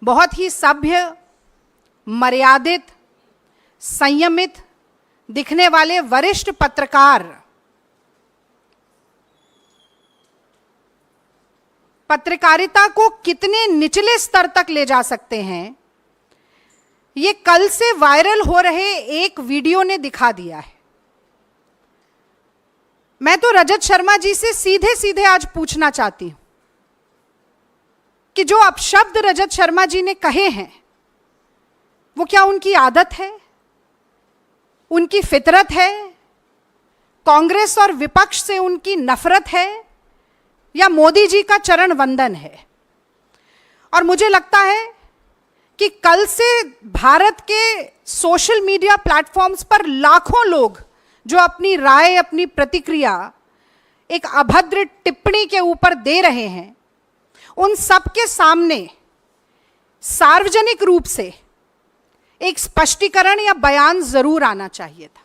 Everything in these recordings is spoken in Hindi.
बहुत ही सभ्य, मर्यादित, संयमित दिखने वाले वरिष्ठ पत्रकार पत्रकारिता को कितने निचले स्तर तक ले जा सकते हैं, ये कल से वायरल हो रहे एक वीडियो ने दिखा दिया है। मैं तो रजत शर्मा जी से सीधे सीधे आज पूछना चाहती हूं कि जो अपशब्द रजत शर्मा जी ने कहे हैं, वो क्या उनकी आदत है, उनकी फितरत है, कांग्रेस और विपक्ष से उनकी नफरत है, या मोदी जी का चरण वंदन है? और मुझे लगता है कि कल से भारत के सोशल मीडिया प्लेटफॉर्म्स पर लाखों लोग जो अपनी राय, अपनी प्रतिक्रिया एक अभद्र टिप्पणी के ऊपर दे रहे हैं, उन सब के सामने सार्वजनिक रूप से एक स्पष्टीकरण या बयान जरूर आना चाहिए था।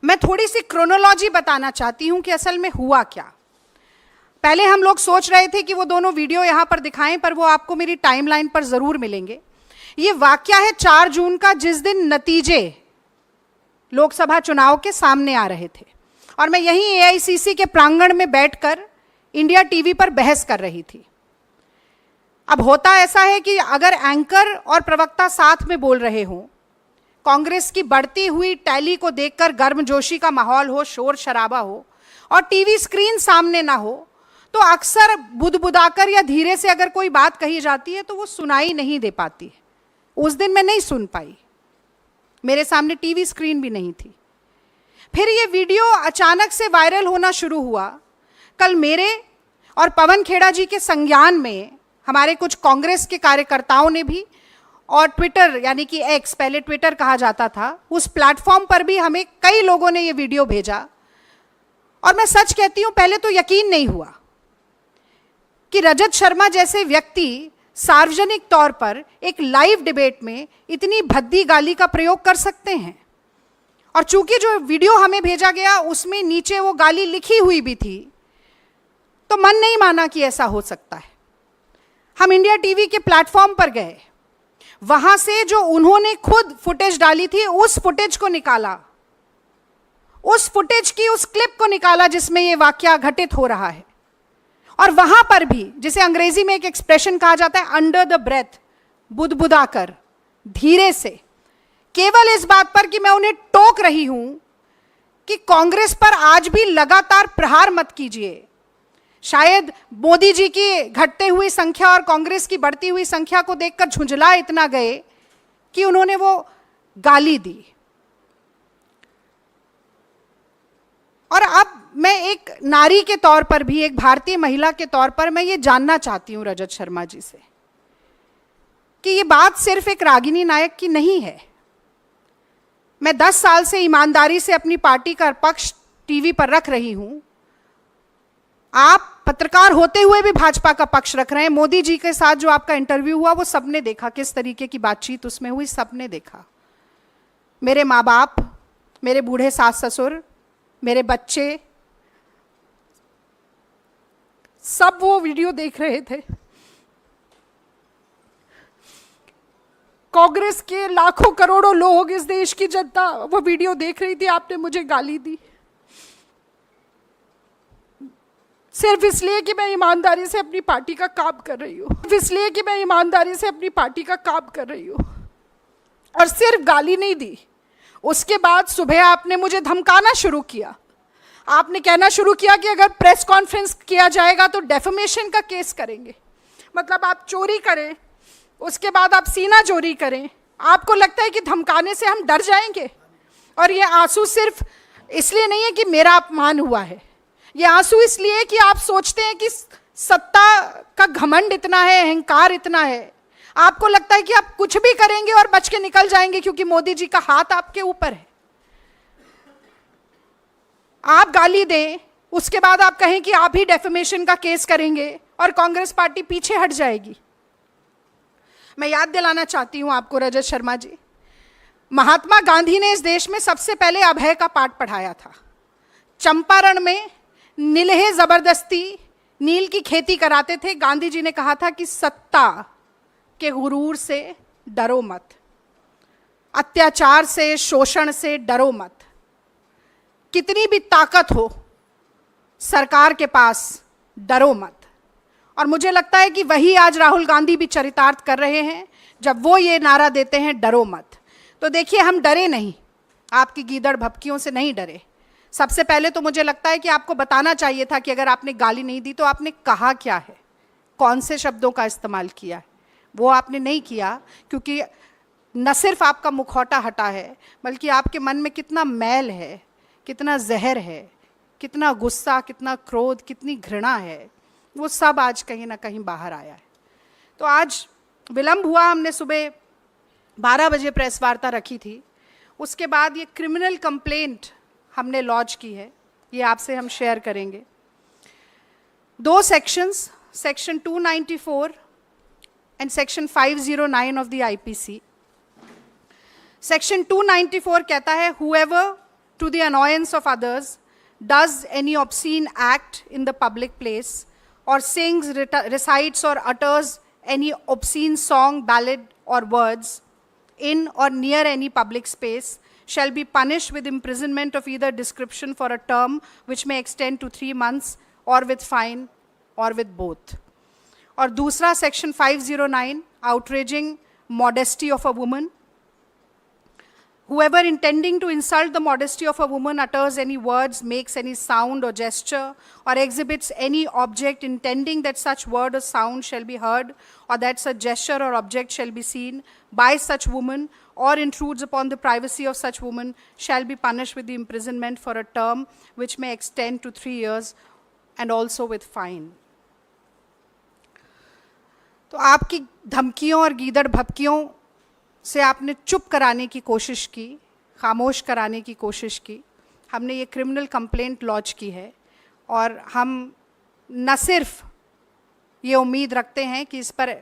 मैं थोड़ी सी क्रोनोलॉजी बताना चाहती हूं कि असल में हुआ क्या। पहले हम लोग सोच रहे थे कि वो दोनों वीडियो यहां पर दिखाएं, पर वो आपको मेरी टाइमलाइन पर जरूर मिलेंगे। ये वाकया है 4 जून का, जिस दिन नतीजे लोकसभा चुनाव के सामने आ रहे थे, और मैं यहीं एआईसीसी के प्रांगण में बैठकर इंडिया टीवी पर बहस कर रही थी। अब होता ऐसा है कि अगर एंकर और प्रवक्ता साथ में बोल रहे हों, कांग्रेस की बढ़ती हुई टैली को देखकर गर्मजोशी का माहौल हो, शोर शराबा हो, और टीवी स्क्रीन सामने ना हो, तो अक्सर बुदबुदाकर या धीरे से अगर कोई बात कही जाती है तो वो सुनाई नहीं दे पाती है। उस दिन मैं नहीं सुन पाई, मेरे सामने टीवी स्क्रीन भी नहीं थी। फिर ये वीडियो अचानक से वायरल होना शुरू हुआ। कल मेरे और पवन खेड़ा जी के संज्ञान में हमारे कुछ कांग्रेस के कार्यकर्ताओं ने भी, और ट्विटर यानी कि एक्स, पहले ट्विटर कहा जाता था, उस प्लेटफॉर्म पर भी हमें कई लोगों ने ये वीडियो भेजा। और मैं सच कहती हूं, पहले तो यकीन नहीं हुआ कि रजत शर्मा जैसे व्यक्ति सार्वजनिक तौर पर एक लाइव डिबेट में इतनी भद्दी गाली का प्रयोग कर सकते हैं। और चूंकि जो वीडियो हमें भेजा गया उसमें नीचे वो गाली लिखी हुई भी थी, तो मन नहीं माना कि ऐसा हो सकता है। हम इंडिया टीवी के प्लेटफॉर्म पर गए, वहां से जो उन्होंने खुद फुटेज डाली थी उस फुटेज को निकाला, उस फुटेज की उस क्लिप को निकाला जिसमें ये वाकया घटित हो रहा है। और वहां पर भी, जिसे अंग्रेजी में एक एक्सप्रेशन कहा जाता है, अंडर द ब्रेथ, बुदबुदाकर, धीरे से, केवल इस बात पर कि मैं उन्हें टोक रही हूं कि कांग्रेस पर आज भी लगातार प्रहार मत कीजिए। शायद मोदी जी की घटते हुई संख्या और कांग्रेस की बढ़ती हुई संख्या को देखकर झुंझला इतना गए कि उन्होंने वो गाली दी। और अब मैं एक नारी के तौर पर भी, एक भारतीय महिला के तौर पर, मैं ये जानना चाहती हूं रजत शर्मा जी से कि ये बात सिर्फ एक रागिनी नायक की नहीं है। मैं 10 साल से ईमानदारी से अपनी पार्टी का पक्ष टीवी पर रख रही हूं। आप पत्रकार होते हुए भी भाजपा का पक्ष रख रहे हैं। मोदी जी के साथ जो आपका इंटरव्यू हुआ वो सबने देखा, किस तरीके की बातचीत उसमें हुई, सबने देखा। मेरे माँ बाप, मेरे बूढ़े सास ससुर, मेरे बच्चे, सब वो वीडियो देख रहे थे। कांग्रेस के लाखों करोड़ों लोग, इस देश की जनता वो वीडियो देख रही थी। आपने मुझे गाली दी सिर्फ इसलिए कि मैं ईमानदारी से अपनी पार्टी का काम कर रही हूँ, इसलिए कि मैं ईमानदारी से अपनी पार्टी का काम कर रही हूँ। और सिर्फ गाली नहीं दी, उसके बाद सुबह आपने मुझे धमकाना शुरू किया। आपने कहना शुरू किया कि अगर प्रेस कॉन्फ्रेंस किया जाएगा तो डेफेमेशन का केस करेंगे। मतलब आप चोरी करें, उसके बाद आप सीना चोरी करें। आपको लगता है कि धमकाने से हम डर जाएंगे? और ये आंसू सिर्फ इसलिए नहीं है कि मेरा अपमान हुआ है, ये आंसू इसलिए कि आप सोचते हैं कि सत्ता का घमंड इतना है, अहंकार इतना है, आपको लगता है कि आप कुछ भी करेंगे और बच के निकल जाएंगे क्योंकि मोदी जी का हाथ आपके ऊपर है। आप गाली दें, उसके बाद आप कहें कि आप ही डेफेमेशन का केस करेंगे और कांग्रेस पार्टी पीछे हट जाएगी। मैं याद दिलाना चाहती हूं आपको रजत शर्मा जी, महात्मा गांधी ने इस देश में सबसे पहले अभय का पाठ पढ़ाया था। चंपारण में नीलहे जबरदस्ती नील की खेती कराते थे। गांधी जी ने कहा था कि सत्ता के गुरूर से डरो मत, अत्याचार से, शोषण से डरो मत। कितनी भी ताकत हो सरकार के पास, डरो मत। और मुझे लगता है कि वही आज राहुल गांधी भी चरितार्थ कर रहे हैं जब वो ये नारा देते हैं, डरो मत। तो देखिए, हम डरे नहीं, आपकी गीदड़ भपकियों से नहीं डरे। सबसे पहले तो मुझे लगता है कि आपको बताना चाहिए था कि अगर आपने गाली नहीं दी तो आपने कहा क्या है, कौन से शब्दों का इस्तेमाल किया है। वो आपने नहीं किया, क्योंकि न सिर्फ आपका मुखौटा हटा है, बल्कि आपके मन में कितना मैल है, कितना जहर है, कितना गुस्सा, कितना क्रोध, कितनी घृणा है, वो सब आज कहीं ना कहीं बाहर आया है। तो आज विलंब हुआ, हमने सुबह 12 बजे प्रेस वार्ता रखी थी, उसके बाद ये क्रिमिनल कंप्लेंट हमने लॉन्च की है, ये आपसे हम शेयर करेंगे। 2 sections, section 294 and section 509 of the IPC। Section 294 कहता है, whoever to the annoyance of others does any obscene act in the public place or sings, recites or utters any obscene song, ballad or words in or near any public space shall be punished with imprisonment of either description for a term which may extend to 3 months or with fine or with both. और दूसरा section 509, outraging modesty of a woman. Whoever intending to insult the modesty of a woman utters any words, makes any sound or gesture, or exhibits any object intending that such word or sound shall be heard, or that such gesture or object shall be seen by such woman, or intrudes upon the privacy of such woman, shall be punished with the imprisonment for a term which may extend to 3 years, and also with fine. तो आपकी धमकियों और गीदड़ भपकियों से आपने चुप कराने की कोशिश की, खामोश कराने की कोशिश की। हमने ये क्रिमिनल कंप्लेंट लॉन्च की है, और हम न सिर्फ ये उम्मीद रखते हैं कि इस पर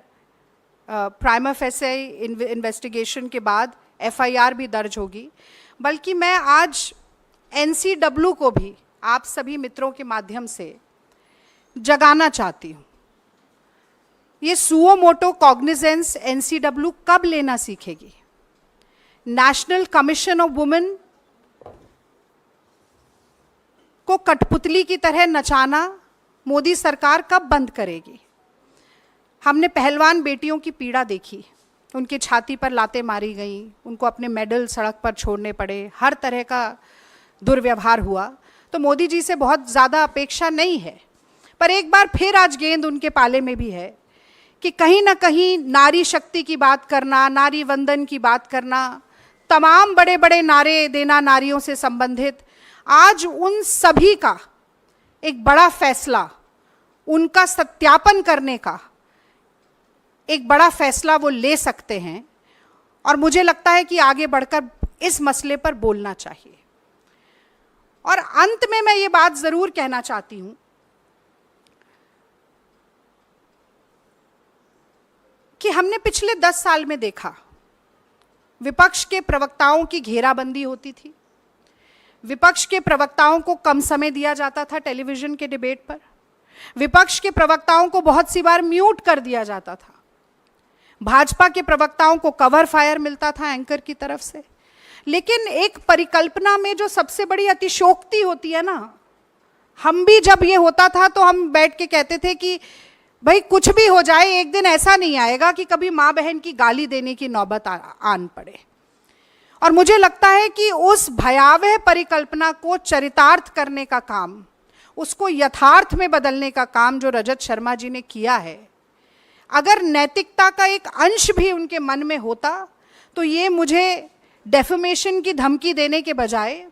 प्राइमा फेसे इन्वेस्टिगेशन के बाद FIR भी दर्ज होगी, बल्कि मैं आज NCW को भी आप सभी मित्रों के माध्यम से जगाना चाहती हूँ। ये सुओ मोटो कॉग्निजेंस NCW कब लेना सीखेगी? नेशनल कमीशन ऑफ वुमेन को कठपुतली की तरह नचाना मोदी सरकार कब बंद करेगी? हमने पहलवान बेटियों की पीड़ा देखी, उनकी छाती पर लातें मारी गईं, उनको अपने मेडल सड़क पर छोड़ने पड़े, हर तरह का दुर्व्यवहार हुआ। तो मोदी जी से बहुत ज़्यादा अपेक्षा नहीं है, पर एक बार फिर आज गेंद उनके पाले में भी है कि कहीं ना कहीं नारी शक्ति की बात करना, नारी वंदन की बात करना, तमाम बड़े बड़े नारे देना नारियों से संबंधित, आज उन सभी का एक बड़ा फैसला, उनका सत्यापन करने का एक बड़ा फैसला वो ले सकते हैं। और मुझे लगता है कि आगे बढ़कर इस मसले पर बोलना चाहिए। और अंत में मैं ये बात ज़रूर कहना चाहती हूँ कि हमने पिछले 10 साल में देखा, विपक्ष के प्रवक्ताओं की घेराबंदी होती थी, विपक्ष के प्रवक्ताओं को कम समय दिया जाता था टेलीविज़न के डिबेट पर, विपक्ष के प्रवक्ताओं को बहुत सी बार म्यूट कर दिया जाता था, भाजपा के प्रवक्ताओं को कवर फायर मिलता था एंकर की तरफ से। लेकिन एक परिकल्पना में जो सबसे बड़ी अतिशोक्ति होती है ना, हम भी जब ये होता था तो हम बैठ के कहते थे कि भाई कुछ भी हो जाए, एक दिन ऐसा नहीं आएगा कि कभी माँ बहन की गाली देने की नौबत आन पड़े। और मुझे लगता है कि उस भयावह परिकल्पना को चरितार्थ करने का काम, उसको यथार्थ में बदलने का काम जो रजत शर्मा जी ने किया है, अगर नैतिकता का एक अंश भी उनके मन में होता तो ये मुझे डेफेमेशन की धमकी देने के बजाय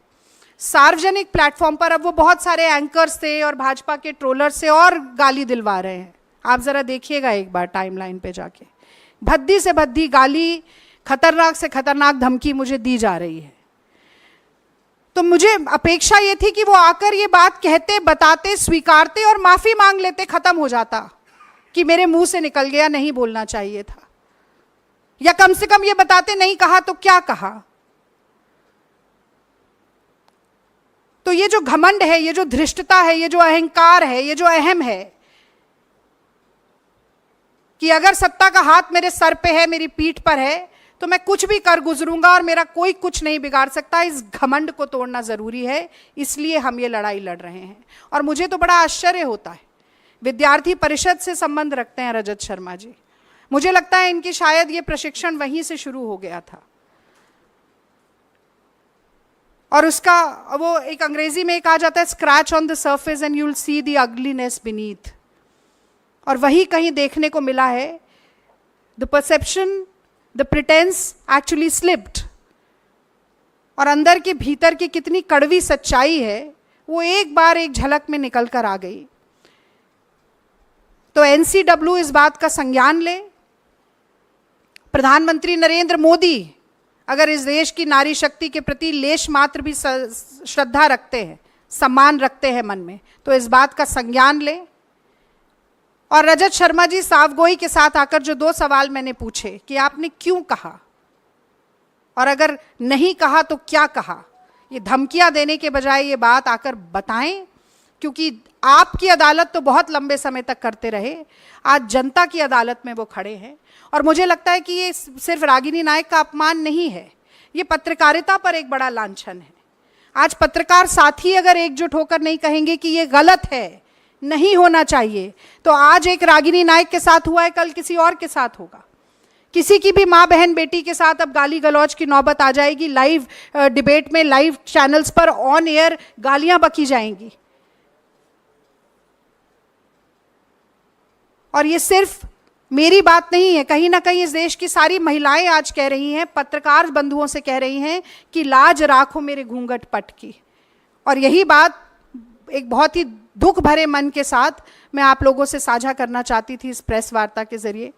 सार्वजनिक प्लेटफॉर्म पर, अब वो बहुत सारे एंकर्स से और भाजपा के ट्रोलर से और गाली दिलवा रहे हैं। आप ज़रा देखिएगा एक बार टाइमलाइन पे जाके, भद्दी से भद्दी गाली, खतरनाक से खतरनाक धमकी मुझे दी जा रही है। तो मुझे अपेक्षा ये थी कि वो आकर ये बात कहते, बताते, स्वीकारते और माफ़ी मांग लेते, ख़त्म हो जाता कि मेरे मुंह से निकल गया, नहीं बोलना चाहिए था, या कम से कम ये बताते नहीं कहा तो क्या कहा। तो ये जो घमंड है, ये जो धृष्टता है, ये जो अहंकार है, ये जो अहम है कि कि अगर सत्ता का हाथ मेरे सर पे है, मेरी पीठ पर है, तो मैं कुछ भी कर गुजरूंगा और मेरा कोई कुछ नहीं बिगाड़ सकता। इस घमंड को तोड़ना जरूरी है, इसलिए हम ये लड़ाई लड़ रहे हैं। और मुझे तो बड़ा आश्चर्य होता है, विद्यार्थी परिषद से संबंध रखते हैं रजत शर्मा जी। मुझे लगता है इनकी शायद ये प्रशिक्षण वहीं से शुरू हो गया था। और उसका वो एक अंग्रेजी में कहा जाता है, scratch on the surface and you will see the ugliness beneath. और वही कहीं देखने को मिला है, the perception, the pretence actually slipped. और अंदर के भीतर की कितनी कड़वी सच्चाई है वो एक बार एक झलक में निकल कर आ गई। तो एनसीडब्ल्यू इस बात का संज्ञान ले। प्रधानमंत्री नरेंद्र मोदी अगर इस देश की नारी शक्ति के प्रति लेश मात्र भी श्रद्धा रखते हैं, सम्मान रखते हैं मन में, तो इस बात का संज्ञान ले। और रजत शर्मा जी सावगोई के साथ आकर जो 2 सवाल मैंने पूछे कि आपने क्यों कहा, और अगर नहीं कहा तो क्या कहा, ये धमकियां देने के बजाय ये बात आकर बताएं। क्योंकि आपकी अदालत तो बहुत लंबे समय तक करते रहे, आज जनता की अदालत में वो खड़े हैं। और मुझे लगता है कि ये सिर्फ रागिनी नायक का अपमान नहीं है, ये पत्रकारिता पर एक बड़ा लांछन है। आज पत्रकार साथी अगर एकजुट होकर नहीं कहेंगे कि ये गलत है, नहीं होना चाहिए, तो आज एक रागिनी नायक के साथ हुआ है, कल किसी और के साथ होगा। किसी की भी माँ बहन बेटी के साथ अब गाली गलौज की नौबत आ जाएगी। लाइव डिबेट में, लाइव चैनल्स पर ऑन एयर गालियां बकी जाएंगी। और ये सिर्फ मेरी बात नहीं है, कहीं ना कहीं इस देश की सारी महिलाएं आज कह रही हैं, पत्रकार बंधुओं से कह रही हैं कि लाज राखो मेरे घूंघट पट की। और यही बात एक बहुत ही दुख भरे मन के साथ मैं आप लोगों से साझा करना चाहती थी इस प्रेस वार्ता के जरिए।